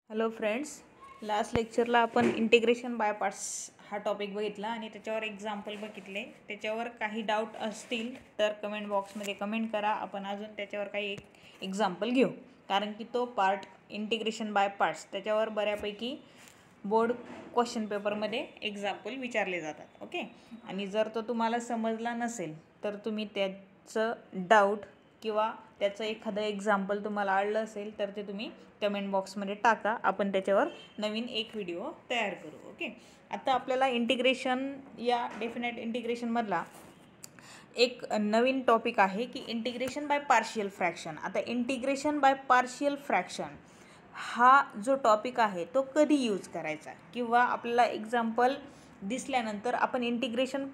Hello friends, last लेक्चरला आपण integration by parts हा topic बघितला आणि त्याच्यावर एक्झाम्पल बघितले. त्याच्यावर काही डाऊट असतील तर कमेंट बॉक्समध्ये कमेंट करा. आपण अजून त्याच्यावर काही एक एक्झाम्पल घेऊ, कारण की तो पार्ट इंटिग्रेशन बाय पार्ट्स त्याच्यावर बऱ्यापैकी बोर्ड क्वेश्चन पेपरमध्ये एक्झाम्पल विचारले जातात. ओके, आणि जर तो तुम्हाला समजला नसेल तर तुम्ही त्याचं डाऊट किंवा त्याचं एखादं एक्झाम्पल तुम्हाला आढळलं असेल तर ते तुम्ही कमेंट बॉक्समध्ये टाका. आपण त्याच्यावर नवीन एक व्हिडिओ तयार करू. ओके, आता आपल्याला इंटिग्रेशन या डेफिनेट इंटिग्रेशनमधला एक नवीन टॉपिक आहे की इंटिग्रेशन बाय पार्शियल फ्रॅक्शन. आता इंटिग्रेशन बाय पार्शियल फ्रॅक्शन हा जो टॉपिक आहे तो कधी यूज करायचा, किंवा आपल्याला एक्झाम्पल दिसल्यानंतर आपण integration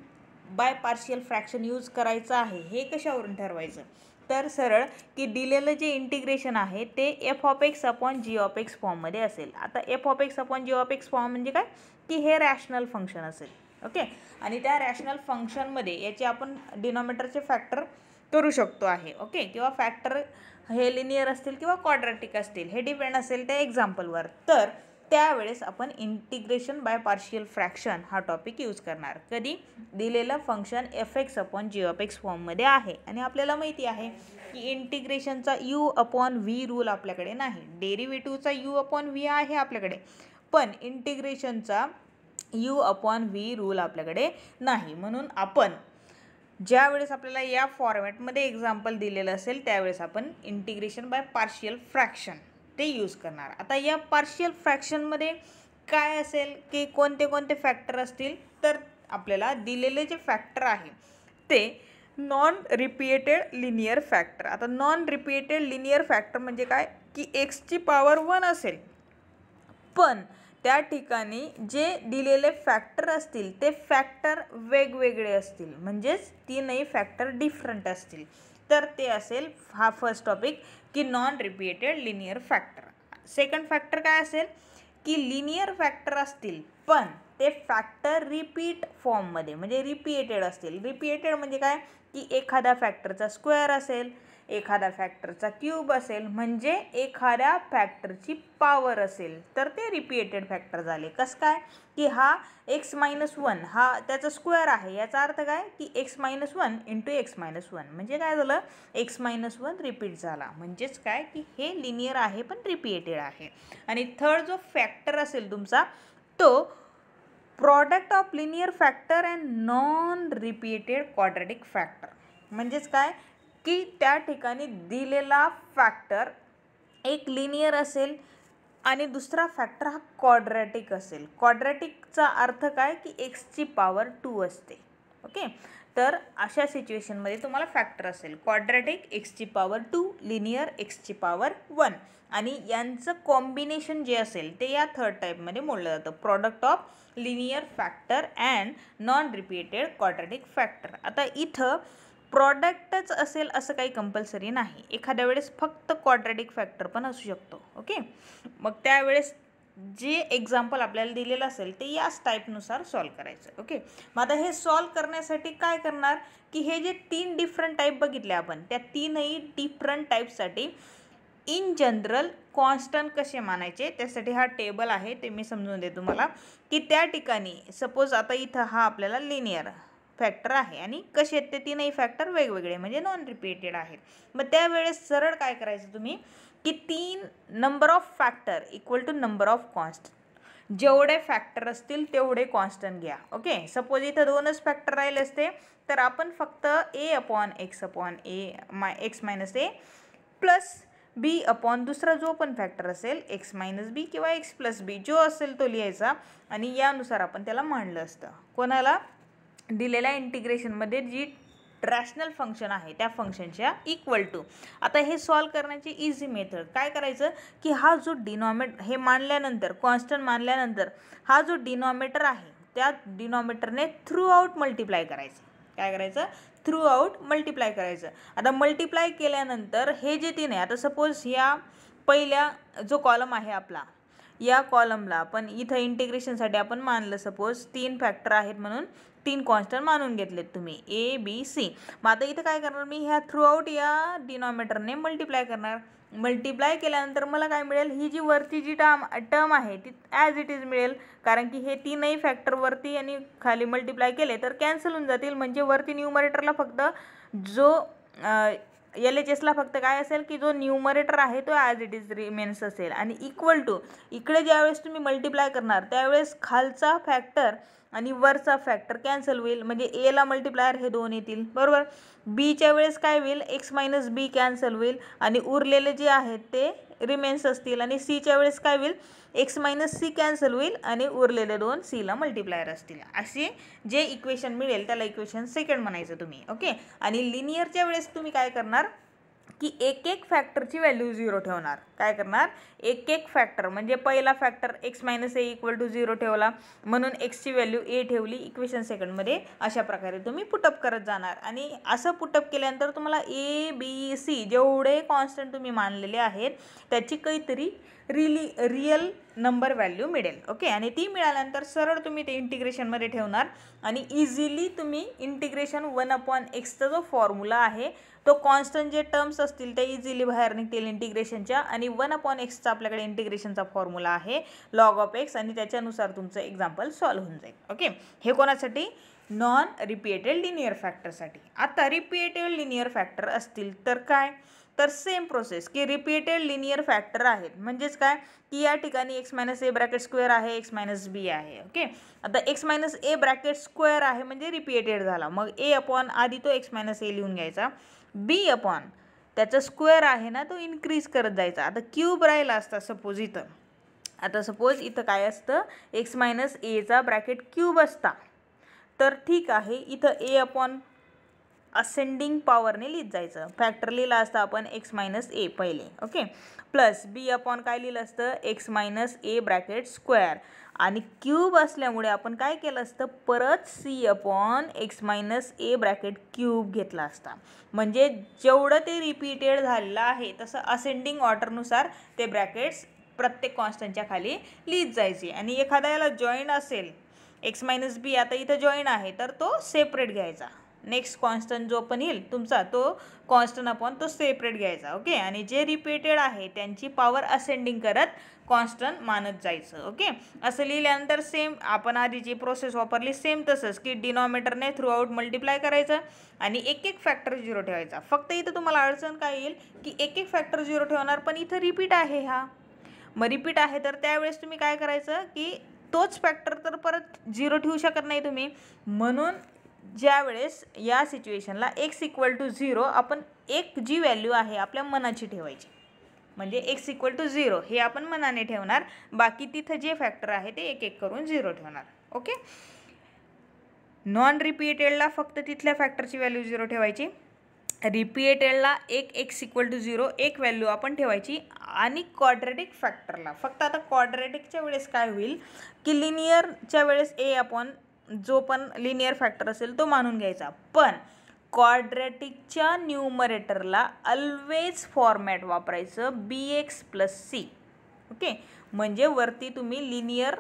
by partial fraction use करायचं आहे हे कशावरून ठरवायचं. तर सरळ की दिलेलं जे इंटिग्रेशन आहे ते F of X upon G of X फॉर्ममध्ये असेल. आता F of X upon G of X form म्हणजे काय की हे रॅशनल फंक्शन असेल. ओके, आणि त्या रॅशनल फंक्शनमध्ये याचे आपण डिनॉमिनेटरचे फॅक्टर करू शकतो आहे. ओके, किंवा फॅक्टर हे लिनियर असतील किंवा क्वाड्रॅटिक असतील, हे डिपेंड असेल त्या एक्झाम्पलवर. तर त्यावेळेस आपण इंटिग्रेशन बाय पार्शियल फ्रॅक्शन हा टॉपिक यूज करणार. कधी दिलेलं function F X upon G of X फॉर्ममध्ये आहे आणि आपल्याला माहिती आहे की इंटिग्रेशनचा यू अपॉन व्ही रूल आपल्याकडे नाही. डेरिव्हेटिव्हचा यू अपॉन व्ही आहे आपल्याकडे, पण इंटिग्रेशनचा यू अपॉन व्ही रूल आपल्याकडे नाही. म्हणून आपण ज्या वेळेस आपल्याला या फॉर्मॅटमध्ये एक्झाम्पल दिलेलं असेल त्यावेळेस आपण इंटिग्रेशन बाय पार्शियल फ्रॅक्शन ते यूज करणार. आता या पार्शियल फ्रॅक्शनमध्ये काय असेल की कोणते कोणते फॅक्टर असतील, तर आपल्याला दिलेले जे फॅक्टर आहे ते नॉन रिपीटेड लिनियर फॅक्टर. आता नॉन रिपीटेड लिनियर फॅक्टर म्हणजे काय की एक्सची पॉवर 1 असेल, पण त्या ठिकाणी जे दिलेले फॅक्टर असतील ते फॅक्टर वेगवेगळे असतील, म्हणजेच तीनही फॅक्टर डिफरंट असतील. तर ते असेल हा फर्स्ट टॉपिक की non repeated linear factor. Second factor काय असेल की लिनियर फॅक्टर असतील पण ते फॅक्टर रिपीट फॉर्ममध्ये म्हणजे रिपीटेड असतील. रिपीटेड म्हणजे काय की एखाद्या फॅक्टरचा स्क्वेअर असेल, एखाद्या फॅक्टरचा क्यूब असेल, म्हणजे एखाद्या फॅक्टरची पॉवर असेल, तर ते रिपीटेड फॅक्टर झाले. कसं काय की हा x-1 हा त्याचा स्क्वेअर आहे, याचा अर्थ काय की x-1 इंटू x-1 म्हणजे काय झालं, x-1 रिपीट झाला. म्हणजेच काय की हे लिनियर आहे पण रिपीटेड आहे. आणि थर्ड जो फॅक्टर असेल तुमचा तो product of linear factor and non repeated quadratic factor. म्हणजेच काय की त्या ठिकाणी दिलेला फॅक्टर एक लिनियर असेल आणि दुसरा फॅक्टर हा क्वाड्रॅटिक असेल. क्वाड्रॅटिकचा अर्थ काय की एक्सची पॉवर 2 असते. ओके, तर अशा सिच्युएशनमध्ये तुम्हाला फॅक्टर असेल क्वाड्रॅटिक एक्सची पॉवर 2, लिनियर एक्सची पॉवर 1, आणि यांचं कॉम्बिनेशन जे असेल ते या थर्ड टाईपमध्ये मोडलं जातं, product of linear factor and non repeated quadratic factor. आता इथं प्रॉडक्टच असेल असं काही कंपल्सरी नाही, एखाद्या वेळेस फक्त क्वाड्रॅटिक फॅक्टर पण असू शकतो. ओके, मग त्यावेळेस जे एक्झाम्पल आपल्याला दिलेलं असेल ते याच टाईपनुसार सॉल्व करायचं. ओके, मग आता हे सॉल्व करण्यासाठी काय करणार की हे जे 3 डिफरंट टाईप बघितले आपण, त्या तीनही डिफरंट टाईपसाठी इन जनरल कॉन्स्टंट कसे मानायचे त्यासाठी हा टेबल आहे, ते मी समजून देतो तुम्हाला. की त्या ठिकाणी सपोज आता इथं हा आपल्याला लिनियर फॅक्टर आहे आणि कसे आहेत ते तीनही फॅक्टर वेगवेगळे म्हणजे नॉन रिपीटेड आहेत. मग त्यावेळेस सरळ काय करायचं तुम्ही की 3 number of factor equal to number of constant. जेवढे फॅक्टर असतील तेवढे कॉन्स्टंट घ्या. ओके, सपोज इथं 2च फॅक्टर राहिले असते तर आपण फक्त a upon x upon x minus a plus b upon दुसरा जो पण फॅक्टर असेल x मायनस b किंवा x प्लस b जो असेल तो लिहायचा, आणि यानुसार आपण त्याला मांडलं असतं. कोणाला दिलेल्या इंटिग्रेशनमध्ये जी रॅशनल फंक्शन आहे त्या फंक्शनच्या इक्वल टू. आता हे सॉल्व करण्याची इझी मेथड काय करायचं की हा जो डिनॉमिनेटर हे मानल्यानंतर कॉन्स्टंट मानल्यानंतर हा जो डिनॉमिनेटर आहे त्या डिनॉमिनेटरने थ्रू आउट मल्टिप्लाय करायचं. काय करायचं, थ्रू आउट मल्टिप्लाय करायचं. आता मल्टिप्लाय केल्यानंतर हे जे 3 आहे, आता सपोज या पहिल्या जो कॉलम आहे आपला, या कॉलमला आपण इथं इंटिग्रेशनसाठी आपण मानलं सपोज 3 फॅक्टर आहेत म्हणून 3 कॉन्स्टंट मानून घेतलेत तुम्ही a b c. मग आता इथं काय करणार मी ह्या थ्रू आउट या डिनॉमिनेटरने मल्टिप्लाय करणार. मल्टिप्लाय केल्यानंतर मला काय मिळेल, ही जी वरती जी टर्म आहे ती ॲज इट इज मिळेल, कारण की हे तीनही फॅक्टर वरती आणि खाली मल्टिप्लाय केले तर कॅन्सल होऊन जातील. म्हणजे वरती न्यूमरेटरला फक्त जो LHSला फक्त काय असेल की जो न्यूमरेटर आहे तो ॲज इट इज रिमेन्स असेल, आणि इक्वल टू इकडे ज्यावेळेस तुम्ही मल्टिप्लाय करणार त्यावेळेस खालचा फॅक्टर आणि वरचा फॅक्टर कॅन्सल होईल, म्हणजे एला मल्टिप्लायर हे दोन येतील, बरोबर. बीच्या वेळेस काय होईल, एक्स मायनस बी कॅन्सल होईल आणि उरलेले जे आहेत ते रिमेन्स असतील, आणि सीच्या वेळेस काय होईल, एक्स मायनस सी कॅन्सल होईल आणि उरलेले दोन सीला मल्टिप्लायर असतील. असे जे इक्वेशन मिळेल त्याला इक्वेशन सेकंड म्हणायचं तुम्ही, ओके. आणि लिनियरच्या वेळेस तुम्ही काय करणार की एक एक फॅक्टरची व्हॅल्यू 0 ठेवणार. काय करणार, एक एक फॅक्टर, म्हणजे पहिला factor X minus A equal to 0 ठेवला म्हणून एक्सची व्हॅल्यू ए ठेवली इक्वेशन सेकंडमध्ये. अशा प्रकारे तुम्ही पुटअप करत जाणार, आणि असं पुटअप केल्यानंतर तुम्हाला ABC जेवढे कॉन्स्टंट तुम्ही मानलेले आहेत त्याची काहीतरी रिअल नंबर व्हॅल्यू मिळेल, ओके. आणि ती मिळाल्यानंतर सरळ तुम्ही ते इंटिग्रेशनमध्ये ठेवणार आणि इझिली तुम्ही इंटिग्रेशन 1/xचा जो फॉर्म्युला आहे तो कॉन्स्टंट जे टर्म्स असतील ते इझिली बाहेर निघतील इंटिग्रेशनच्या, आणि 1/xचा आपल्याकडे इंटिग्रेशनचा फॉर्म्युला आहे लॉग ऑफ एक्स, आणि त्याच्यानुसार तुमचं एक्झाम्पल सॉल्व्ह होऊन जाईल, ओके. हे कोणासाठी, नॉन रिपीटेड लिनियर फॅक्टरसाठी. आता रिपीटेड लिनियर फॅक्टर असतील तर काय, तर सेम प्रोसेस की रिपीटेड लिनियर फॅक्टर आहेत, म्हणजेच काय की या ठिकाणी x minus A bracket square आहे, एक्स मायनस बी आहे, ओके. आता x minus A bracket square आहे म्हणजे रिपीटेड झाला, मग ए अपॉन आधी तो एक्स मायनस ए लिहून घ्यायचा, बी अपॉन त्याचा स्क्वेअर आहे ना तो इन्क्रीज करत जायचा. आता क्यूब राहिला असता सपोज इथं, आता सपोज इथं काय असतं, एक्स मायनस एचा ब्रॅकेट क्यूब असता तर ठीक आहे, इथं ए अपॉन असेंडिंग पॉवरने लिहित जायचं, फॅक्टर लिहिला असतं आपण एक्स मायनस ए पहिले, ओके. प्लस बी अपॉन काय लिहिलं असतं, x minus A bracket square, आणि क्यूब असल्यामुळे आपण काय केलं असतं, परत C upon x minus A bracket cube घेतला असता. म्हणजे जेवढं ते रिपीटेड झालेलं आहे तसं असेंडिंग ऑर्डरनुसार ते ब्रॅकेट्स प्रत्येक कॉन्स्टंटच्या खाली लिहित जायचे. आणि एखादा याला जॉईन असेल एक्स मायनस बी, आता इथं जॉईन आहे तर तो सेपरेट घ्यायचा, नेक्स्ट कॉन्स्टंट जो पण येईल तुमचा तो कॉन्स्टंट अपॉन तो सेपरेट घ्यायचा, ओके. आणि जे रिपीटेड आहे त्यांची पॉवर असेंडिंग करत कॉन्स्टंट मानत जायचं, ओके. असं लिहिल्यानंतर सेम आपण आधी जी प्रोसेस वापरली सेम तसंच की डिनॉमिनेटरने थ्रू आउट मल्टिप्लाय करायचं आणि एक एक फॅक्टर 0 ठेवायचा. फक्त इथं तुम्हाला अडचण काय येईल की एक एक फॅक्टर 0 ठेवणार, पण इथं रिपीट आहे, हा मग रिपीट आहे तर त्यावेळेस तुम्ही काय करायचं की तोच फॅक्टर तर परत 0 ठेवू शकत नाही तुम्ही, म्हणून ज्या वेळेस या सिच्युएशनला एक्स इक्वल टू 0 आपण एक जी व्हॅल्यू आहे आपल्या मनाची ठेवायची, म्हणजे एक्स इक्वल टू 0 हे आपण मनाने ठेवणार, बाकी तिथं जे फॅक्टर आहे ते एक एक करून 0 ठेवणार, ओके. नॉन रिपीटेडला फक्त तिथल्या फॅक्टरची व्हॅल्यू 0 ठेवायची, रिपीटेडला एक एक्स इक्वल टू 0 एक व्हॅल्यू आपण ठेवायची, आणि क्वाड्रॅटिक फॅक्टरला फक्त, आता क्वाड्रॅटिकच्या वेळेस काय होईल की लिनियरच्या वेळेस ए अपॉन जो पण लिनियर फॅक्टर असेल तो मानून घ्यायचा, पण क्वाड्रॅटिकच्या न्यूमरेटरला ऑलवेज फॉर्मॅट वापरायचं BX प्लस सी, ओके. म्हणजे वरती तुम्ही लिनियर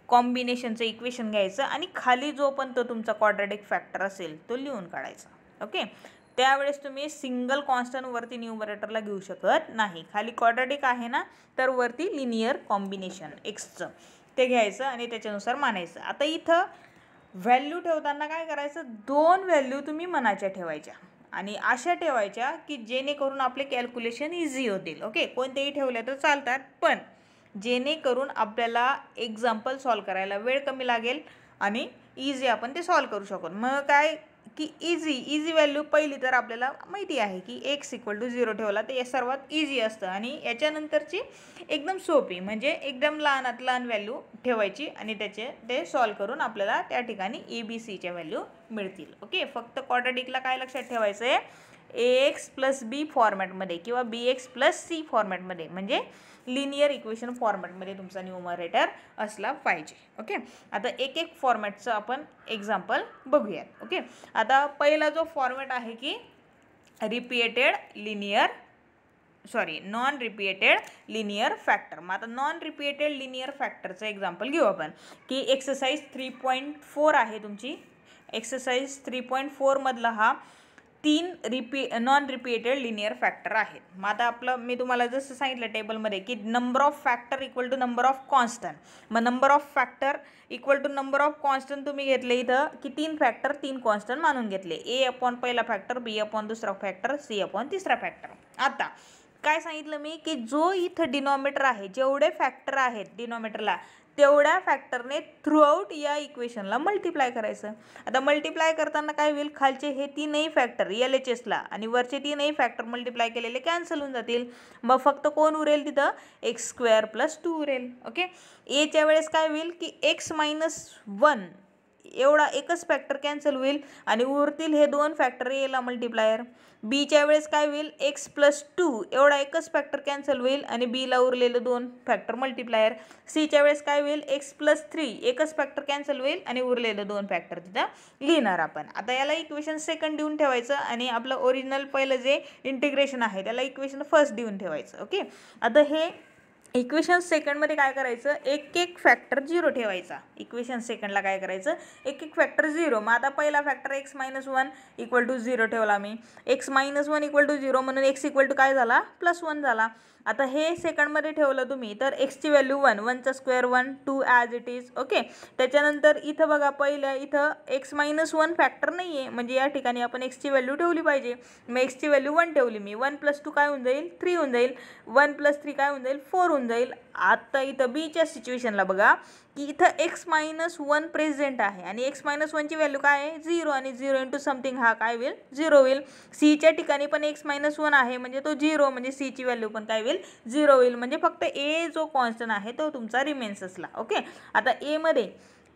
कॉम्बिनेशनचं इक्वेशन घ्यायचं आणि खाली जो पण तो तुमचा क्वाड्रॅटिक फॅक्टर असेल तो लिहून काढायचा, ओके. त्यावेळेस तुम्ही सिंगल कॉन्स्टंट वरती न्यूमरेटरला घेऊ शकत नाही, खाली क्वाड्रॅटिक आहे ना तर वरती लिनियर कॉम्बिनेशन एक्सचं ते घ्यायचं आणि त्याच्यानुसार मानायचं. आता इथं व्हॅल्यू ठेवताना काय करायचं, दोन व्हॅल्यू तुम्ही मनाच्या ठेवायच्या आणि अशा ठेवायच्या की जेणेकरून आपले कॅल्क्युलेशन इझी होतील, ओके. कोणतेही ठेवले तर चालतात, पण जेणेकरून आपल्याला एक्झाम्पल सॉल्व करायला वेळ कमी लागेल आणि इझी आपण ते सॉल्व करू शकू. मग काय की इझी व्हॅल्यू पहिली तर आपल्याला माहिती आहे की एक्स इक्वल टू 0 ठेवला तर हे सर्वात इझी असतं, आणि याच्यानंतरची एकदम सोपी म्हणजे एकदम लहानात लहान व्हॅल्यू ठेवायची आणि ते सॉल्व करून आपल्याला त्या ठिकाणी ABCच्या व्हॅल्यू मिळतील, ओके. फक्त क्वाड्रॅटिकला काय लक्षात ठेवायचं आहे, AX प्लस बी फॉर्मॅटमध्ये किंवा BX प्लस सी फॉर्मॅटमध्ये, म्हणजे लिनियर इक्वेशन फॉर्मॅटमध्ये तुमचा न्यूमरेटर असला पाहिजे, ओके. आता एक एक फॉर्मॅटचं आपण एक्झाम्पल बघूयात, ओके. आता पहिला जो फॉर्मॅट आहे की नॉन रिपीटेड लिनियर फॅक्टर. मग आता नॉन रिपीटेड लिनियर फॅक्टरचं एक्झाम्पल घेऊ आपण की एक्सरसाइज 3.4 आहे तुमची. एक्सरसाइज 3.4 मधला हा तीन नॉन रिपीटेड लिनियर फॅक्टर आहेत. मग आता आपलं मी तुम्हाला जसं सांगितलं टेबलमध्ये की number of factor equal to number of constant. मग number of factor equal to number of constant तुम्ही घेतले इथं की 3 फॅक्टर 3 कॉन्स्टंट मानून घेतले. ए अपॉन पहिला फॅक्टर, बी अपॉन दुसरा फॅक्टर, सी अपॉन तिसरा फॅक्टर. आता काय सांगितलं मी की जो इथं डिनॉमिनेटर आहे, जेवढे फॅक्टर आहेत डिनॉमिनेटरला तेवढ्या फॅक्टरने थ्रूआउट या इक्वेशनला मल्टिप्लाय करायचं. आता मल्टिप्लाय करताना काय होईल, खालचे हे तीनही फॅक्टर LHSला आणि वरचे तीनही फॅक्टर मल्टिप्लाय केलेले कॅन्सल होऊन जातील. मग फक्त कोण उरेल तिथं, x² + 2 उरेल. ओके. एच्या वेळेस काय होईल की x - 1 एवढा एकच फॅक्टर कॅन्सल होईल आणि उरतील हे 2 फॅक्टर एला मल्टिप्लायर. बीच्या वेळेस काय होईल, x + 2 एवढा एकच फॅक्टर कॅन्सल होईल आणि बीला उरलेलं 2 फॅक्टर मल्टिप्लायर. सीच्या वेळेस काय होईल, x + 3 एकच फॅक्टर कॅन्सल होईल आणि उरलेलं 2 फॅक्टर तिथं लिहिणार आपण. आता याला इक्वेशन सेकंड देऊन ठेवायचं आणि आपलं ओरिजिनल पहिलं जे इंटिग्रेशन आहे त्याला इक्वेशन फर्स्ट देऊन ठेवायचं. ओके. आता हे इक्वेशन सेकंडमध्ये काय करायचं, एक एक फॅक्टर 0 ठेवायचा. इक्वेशन सेकंडला काय करायचं, एक एक फॅक्टर 0. मग आता पहिला फॅक्टर x - 1 = 0 ठेवला मी. x - 1 = 0 म्हणून x = काय झाला, +1 झाला. आता हे सेकंडमध्ये ठेवलं तुम्ही तर एक्सची व्हॅल्यू 1, 1चा square 1, 2 as it is. Okay. त्याच्यानंतर इथं बघा पहिलं इथं x - 1 फॅक्टर नाही आहे, म्हणजे या ठिकाणी आपण एक्सची व्हॅल्यू ठेवली पाहिजे. मग एक्सची व्हॅल्यू 1 ठेवली मी. 1 + 2 काय होऊन जाईल, 3 होऊन जाईल. 1 + 3 काय होऊन जाईल, 4 होऊन जाईल. आता इथं बीच्या सिच्युएशनला बघा की इथं x - 1 प्रेझेंट आहे आणि x - 1ची व्हॅल्यू काय आहे, 0 आणि 0 इंटू समथिंग हा काय होईल, 0 होईल. सीच्या ठिकाणी पण x - 1 आहे म्हणजे तो 0 म्हणजे सीची व्हॅल्यू पण काय होईल, 0 होईल. म्हणजे फक्त ए जो कॉन्स्टंट आहे तो तुमचा रिमेन्स असला. ओके. आता ए मध्ये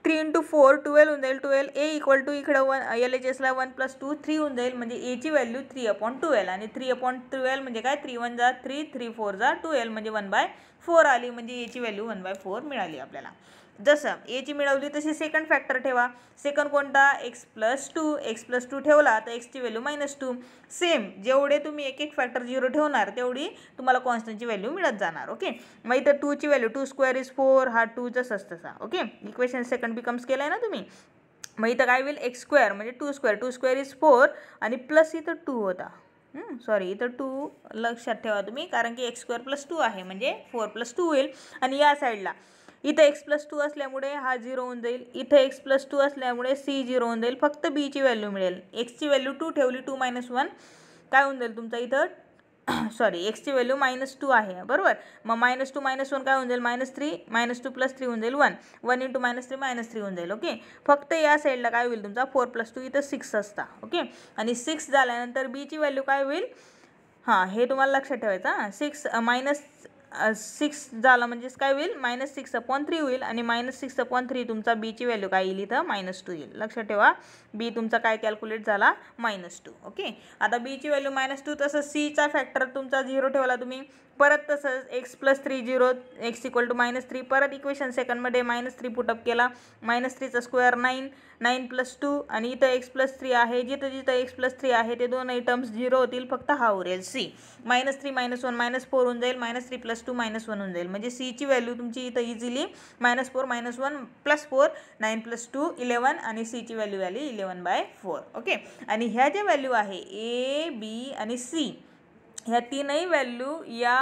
3 × 4 12 होऊन जाईल. 12 ए = इकडं 1 LHSला 1 + 2 3 होऊन जाईल. म्हणजे एची व्हॅल्यू 3/12 आणि 3/12 म्हणजे काय, 3 × 1 = 3, 3 × 4 = 12 म्हणजे 1/4 आली. म्हणजे एची व्हॅल्यू 1/4 मिळाली आपल्याला. जसं एची मिळवली तशी सेकंड फॅक्टर ठेवा. सेकंड कोणता, x + 2. x + 2 ठेवला तर एक्सची व्हॅल्यू -2. सेम जेवढे तुम्ही एक एक फॅक्टर 0 ठेवणार तेवढी तुम्हाला कॉन्स्टंटची व्हॅल्यू मिळत जाणार. ओके. मग इथं 2ची व्हॅल्यू 2² = 4, हा 2 जसंच तसा. ओके. इक्वेशन सेकंड बिकम्स केलं आहे ना तुम्ही. मग इथं काय होईल, x² म्हणजे 2² = 4 आणि प्लस इथं 2 होता. सॉरी इथं 2 लक्षात ठेवा तुम्ही, कारण की x² + 2 आहे म्हणजे 4 + 2 होईल. आणि या साईडला इथं x + 2 असल्यामुळे हा 0 होऊन जाईल. इथं x + 2 असल्यामुळे c 0 होऊन जाईल. फक्त बीची व्हॅल्यू मिळेल. एक्सची व्हॅल्यू 2 ठेवली, 2 - 1 काय होऊन जाईल तुमचा इथं, सॉरी एक्सची व्हॅल्यू -2 आहे बरोबर. मग -2 - 1 काय होऊन जाईल, -3, -2 + 3 होऊन जाईल 1, 1 × -3 -3 होऊन जाईल. ओके. फक्त या साईडला काय होईल तुमचा 4 + 2 इथं 6 असता. ओके. आणि 6 झाल्यानंतर बीची व्हॅल्यू काय होईल, हां हे तुम्हाला लक्षात ठेवायचं. हां 6 झाला म्हणजेच काय होईल, -6/3 होईल आणि -6/3 तुमचा बीची व्हॅल्यू काय येईल इथं, -2 येईल. लक्षात ठेवा बी तुमचा काय कॅल्क्युलेट झाला, -2. ओके. आता बीची व्हॅल्यू -2. तसं सीचा फॅक्टर तुमचा 0 ठेवला तुम्ही. परत तसंच x + 3 0, x = -3. परत इक्वेशन सेकंडमध्ये -3 पुटअप केला. -3चा स्क्वेअर 9, 9 + 2 आणि इथं x + 3 आहे. जिथं जिथं x + 3 आहे ते दोनही टर्म्स 0 होतील, फक्त हा उरेल c. -3 - 1 -4 होऊन जाईल. -3 + 2 -1 होऊन जाईल. म्हणजे सीची व्हॅल्यू तुमची इथं इझिली -4 - 1 + 4 9 + 2 11 आणि सीची व्हॅल्यू आली 11/4. ओके. आणि ह्या ज्या व्हॅल्यू आहे ए, बी आणि सी ह्या तीनही व्हॅल्यू या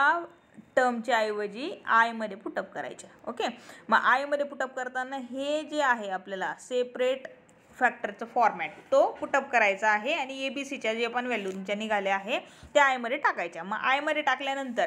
टर्मच्या ऐवजी आयमध्ये पुटअप करायच्या. ओके. मग आयमध्ये पुटअप करताना हे जे आहे आपल्याला सेपरेट फॅक्टरचं फॉर्मॅट तो पुटअप करायचा आहे आणि ABCच्या जे पण व्हॅल्यू तुमच्या निघाल्या आहे त्या आयमध्ये टाकायच्या. मग आयमध्ये टाकल्यानंतर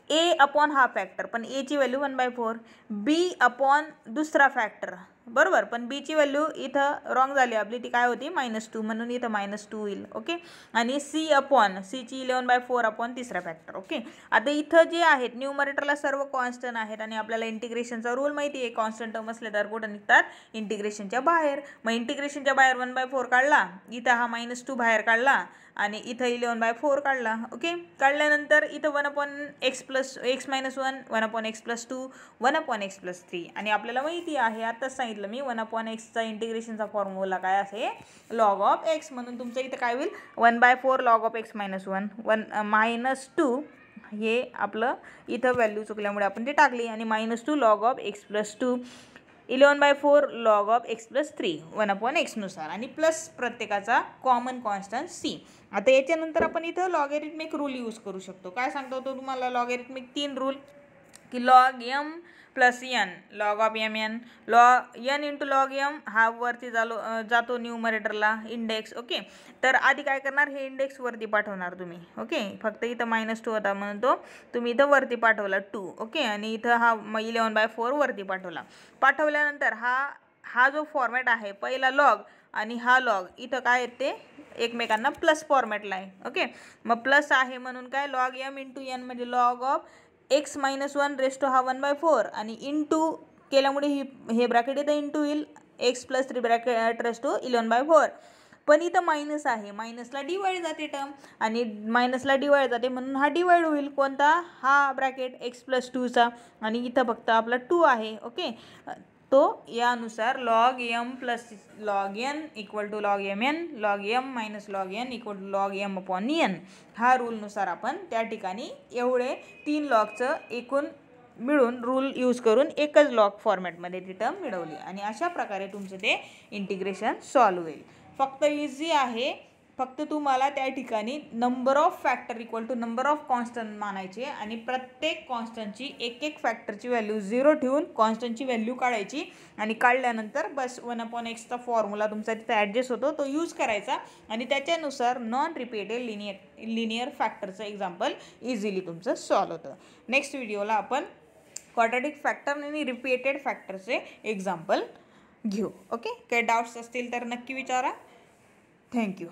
ए अपॉन हा फॅक्टर, पण एची व्हॅल्यू 1/4, बी अपॉन दुसरा फॅक्टर बरोबर, पण बीची व्हॅल्यू इथं रॉंग झाली आपली, ती काय होती -2 म्हणून इथं -2 होईल. ओके. आणि सी अपॉन सीची 11/4 अपॉन तिसरा फॅक्टर. ओके. आता इथं जे आहेत न्यूमरेटरला सर्व कॉन्स्टंट आहेत आणि आपल्याला इंटिग्रेशनचा रूल माहिती आहे, कॉन्स्टंट टर्म असले तर कुठं निघतात, इंटिग्रेशनच्या बाहेर. मग इंटिग्रेशनच्या बाहेर 1/4 काढला, इथं हा -2 बाहेर काढला आणि इथं 11/4 काढला. ओके. काढल्यानंतर इथं 1/x + 1/x + 2 1/x + 3 आणि आपल्याला माहिती आहे आताच सांगितलं मी 1/x चा इंटिग्रेशनचा फॉर्म्युला काय आहे, log of x. म्हणून तुमचं इथं काय होईल 1/4 log of x - 1 -2 हे आपलं इथं व्हॅल्यू चुकल्यामुळे आपण ते टाकली आणि -2 log of x + 2 11/4 log of x plus 3 1/x नुसार आणि प्लस प्रत्येकाचा कॉमन कॉन्स्टंट c. आता याच्यानंतर आपण इथं लॉगॅरिथमिक रूल यूज करू शकतो. काय सांगतो तो तुम्हाला लॉगॅरिथमिक 3 रूल की log m plus n log of m n log n into log m हा वरती जातो न्यूमरेटरला इंडेक्स. ओके, तर आधी काय करणार, हे इंडेक्स वरती पाठवणार तुम्ही. ओके, फक्त इथं -2 होता म्हणून तो तुम्ही इथं वरती पाठवला 2. ओके, आणि इथं हा 11/4 वरती पाठवल्यानंतर हा जो फॉर्मॅट आहे पहिला लॉग आणि हा लॉग इथं काय येते एकमेकांना प्लस फॉर्मॅटला आहे. ओके, मग प्लस आहे म्हणून काय लॉग m इंटू n म्हणजे log of x minus 1 raise to हा 1/4 आणि इंटू केल्यामुळे हे ब्रॅकेट इथं इंटू येईल x plus 3 bracket raise to 11/4. पण इथं मायनस आहे, मायनसला डिवाइड जाते टर्म आणि मायनसला डिवाइड जाते म्हणून हा डिवाइड होईल कोणता, हा ब्रॅकेट x प्लस 2चा आणि इथं फक्त आपला 2 आहे. ओके, तो यानुसार log m plus log n equal to log m n log m minus log n equal to log m upon n हा रूलनुसार आपण त्या ठिकाणी एवढे 3 लॉगचं एकूण मिळून रूल यूज करून एकच लॉग फॉर्मॅटमध्ये ती टर्म मिळवली आणि अशा प्रकारे तुमचं ते इंटिग्रेशन सॉल्व्ह होईल. फक्त इझी आहे, फक्त तुम्हाला त्या ठिकाणी number of factor equal to number of constant मानायचे आणि प्रत्येक कॉन्स्टंटची एक फॅक्टरची व्हॅल्यू 0 ठेवून कॉन्स्टंटची व्हॅल्यू काढायची आणि काढल्यानंतर बस 1/xचा फॉर्म्युला तुमचा तिथे ॲडजस्ट होतो तो यूज करायचा आणि त्याच्यानुसार नॉन रिपीटेड लिनियर फॅक्टरचं एक्झाम्पल इझिली तुमचं सॉल्व्ह होतं. नेक्स्ट व्हिडिओला आपण क्वाड्रॅटिक फॅक्टर आणि रिपीटेड फॅक्टरचे एक्झाम्पल घेऊ. ओके, काही डाऊट्स असतील तर नक्की विचारा. थँक्यू.